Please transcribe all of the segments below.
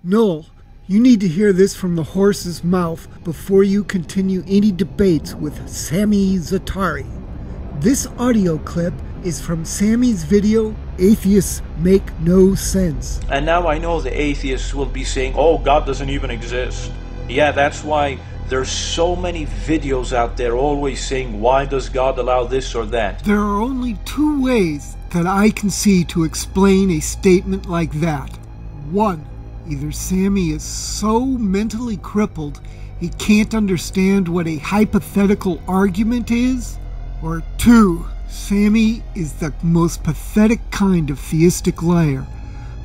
Noel, you need to hear this from the horse's mouth before you continue any debates with Sami Zaatari. This audio clip is from Sami's video, Atheists Make No Sense. And now I know the atheists will be saying, oh, God doesn't even exist. Yeah, that's why there's so many videos out there always saying, why does God allow this or that? There are only two ways that I can see to explain a statement like that. One, either Sami is so mentally crippled he can't understand what a hypothetical argument is, or two, Sami is the most pathetic kind of theistic liar,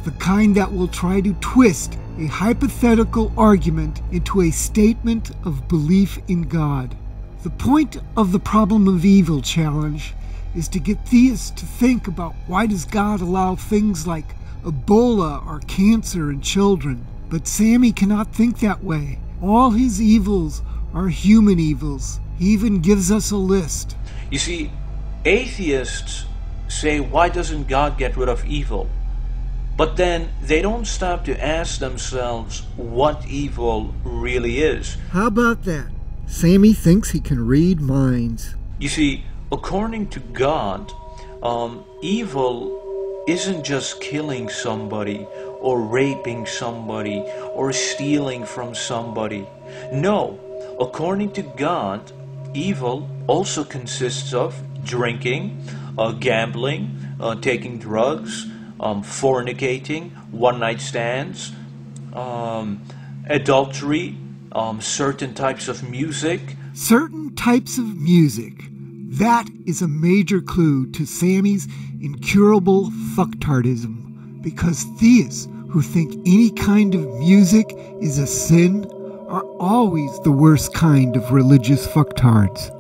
the kind that will try to twist a hypothetical argument into a statement of belief in God. The point of the problem of evil challenge is to get theists to think about why does God allow things like Ebola or cancer in children. But Sami cannot think that way. All his evils are human evils. He even gives us a list. You see, atheists say, why doesn't God get rid of evil? But then they don't stop to ask themselves what evil really is. How about that? Sami thinks he can read minds. You see, according to God, evil isn't just killing somebody or raping somebody or stealing from somebody. No, according to God, evil also consists of drinking, gambling, taking drugs, fornicating, one-night stands, adultery, certain types of music. Certain types of music. That is a major clue to Sami's incurable fucktardism, because theists who think any kind of music is a sin are always the worst kind of religious fucktards.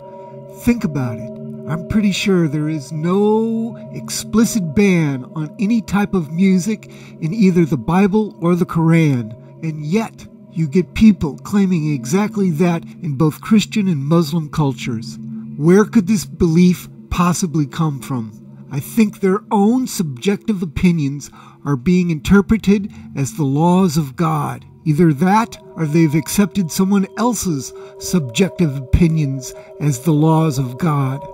Think about it. I'm pretty sure there is no explicit ban on any type of music in either the Bible or the Quran, and yet you get people claiming exactly that in both Christian and Muslim cultures. Where could this belief possibly come from? I think their own subjective opinions are being interpreted as the laws of God. Either that, or they've accepted someone else's subjective opinions as the laws of God.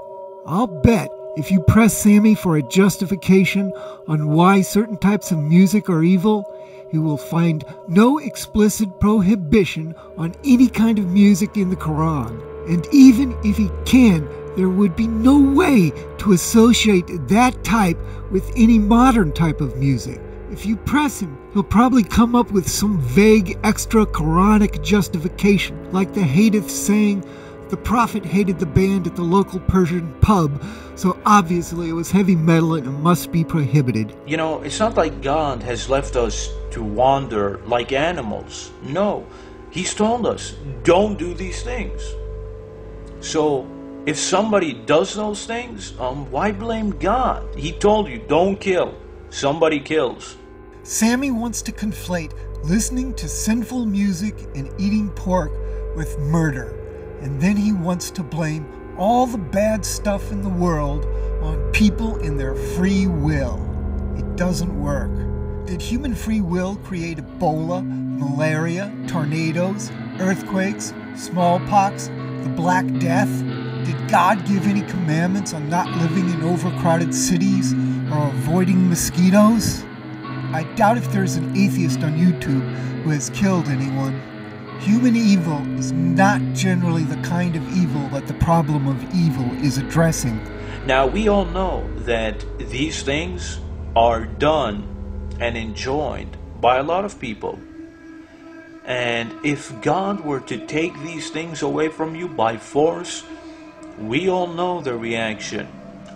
I'll bet if you press Sami for a justification on why certain types of music are evil, he will find no explicit prohibition on any kind of music in the Quran. And even if he can, there would be no way to associate that type with any modern type of music. If you press him, he'll probably come up with some vague extra Quranic justification, like the Hadith saying, the Prophet hated the band at the local Persian pub, so obviously it was heavy metal and it must be prohibited. You know, it's not like God has left us to wander like animals. No, He's told us, don't do these things. So, if somebody does those things, why blame God? He told you, don't kill. Somebody kills. Sami wants to conflate listening to sinful music and eating pork with murder. And then he wants to blame all the bad stuff in the world on people and their free will. It doesn't work. Did human free will create Ebola, malaria, tornadoes, earthquakes, smallpox, the Black Death? Did God give any commandments on not living in overcrowded cities or avoiding mosquitoes? I doubt if there's an atheist on YouTube who has killed anyone. Human evil is not generally the kind of evil that the problem of evil is addressing. Now, we all know that these things are done and enjoyed by a lot of people. And if God were to take these things away from you by force, we all know the reaction.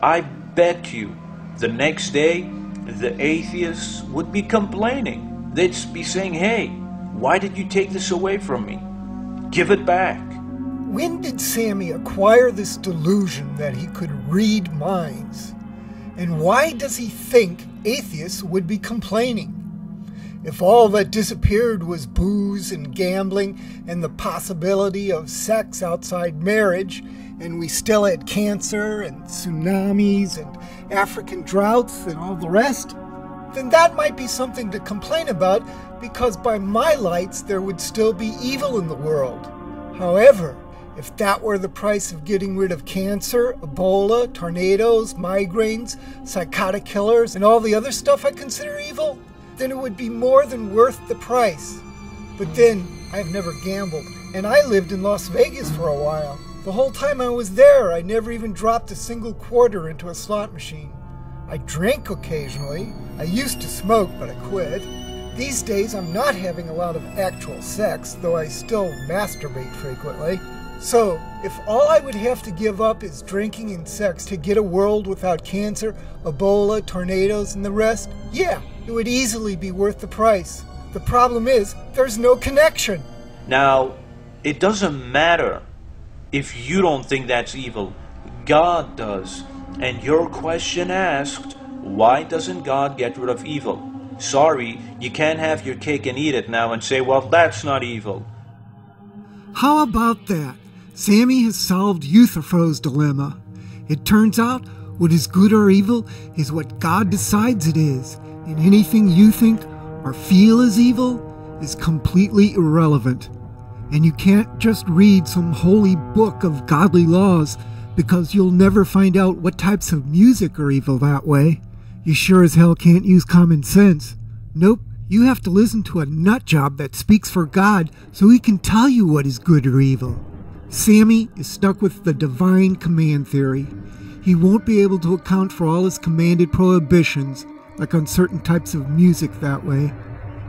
I bet you the next day the atheists would be complaining. They'd be saying, hey, why did you take this away from me? Give it back. When did Sami acquire this delusion that he could read minds? And why does he think atheists would be complaining? If all that disappeared was booze and gambling and the possibility of sex outside marriage, and we still had cancer and tsunamis and African droughts and all the rest, then that might be something to complain about, because by my lights there would still be evil in the world. However, if that were the price of getting rid of cancer, Ebola, tornadoes, migraines, psychotic killers, and all the other stuff I consider evil, then it would be more than worth the price. But then, I've never gambled, and I lived in Las Vegas for a while. The whole time I was there, I never even dropped a single quarter into a slot machine. I drink occasionally. I used to smoke, but I quit. These days, I'm not having a lot of actual sex, though I still masturbate frequently. So, if all I would have to give up is drinking and sex to get a world without cancer, Ebola, tornadoes, and the rest, yeah, it would easily be worth the price. The problem is, there's no connection. Now, it doesn't matter if you don't think that's evil. God does. And your question asked, why doesn't God get rid of evil? Sorry, you can't have your cake and eat it now and say, well, that's not evil. How about that? Sami has solved Euthyphro's dilemma. It turns out what is good or evil is what God decides it is, and anything you think or feel is evil is completely irrelevant. And you can't just read some holy book of godly laws, because you'll never find out what types of music are evil that way. You sure as hell can't use common sense. Nope, you have to listen to a nutjob that speaks for God so he can tell you what is good or evil. Sami is stuck with the divine command theory. He won't be able to account for all his commanded prohibitions, like on certain types of music that way.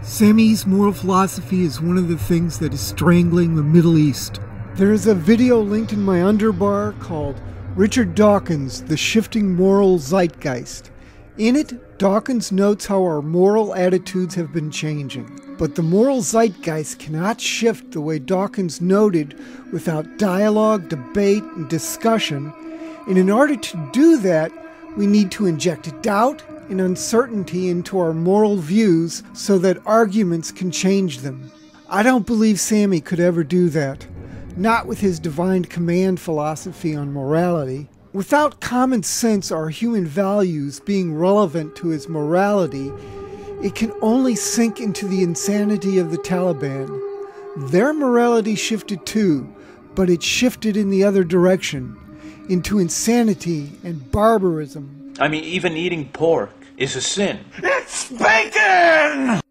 Sami's moral philosophy is one of the things that is strangling the Middle East. There is a video linked in my underbar called Richard Dawkins, The Shifting Moral Zeitgeist. In it, Dawkins notes how our moral attitudes have been changing. But the moral zeitgeist cannot shift the way Dawkins noted without dialogue, debate, and discussion. And in order to do that, we need to inject doubt and uncertainty into our moral views so that arguments can change them. I don't believe Sami could ever do that. Not with his divine command philosophy on morality. Without common sense or human values being relevant to his morality, it can only sink into the insanity of the Taliban. Their morality shifted too, but it shifted in the other direction, into insanity and barbarism. I mean, even eating pork is a sin. It's bacon!